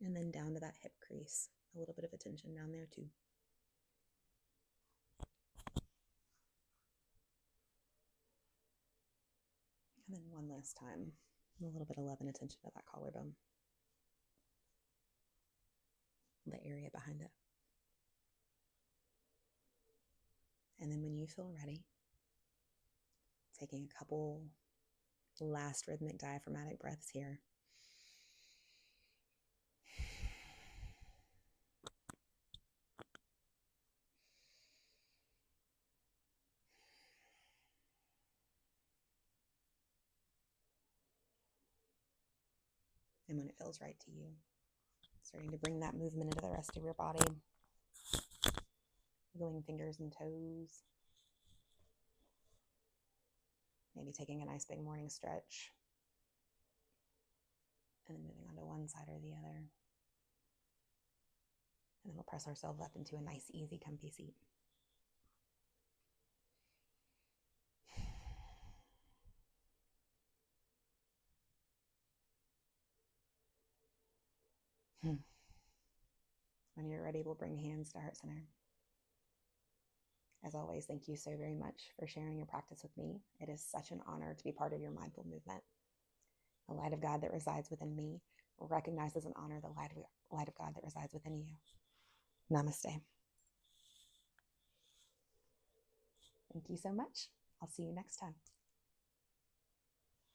And then down to that hip crease. A little bit of attention down there too. And then one last time, a little bit of love and attention to that collarbone. The area behind it. And then when you feel ready, taking a couple last rhythmic diaphragmatic breaths here. And when it feels right to you, starting to bring that movement into the rest of your body. Wiggling fingers and toes. Maybe taking a nice big morning stretch. And then moving on to one side or the other. And then we'll press ourselves up into a nice, easy, comfy seat. When you're ready, we'll bring hands to heart center. As always, thank you so very much for sharing your practice with me. It is such an honor to be part of your mindful movement. The light of God that resides within me recognizes and honors the light of God that resides within you. Namaste. Thank you so much. I'll see you next time.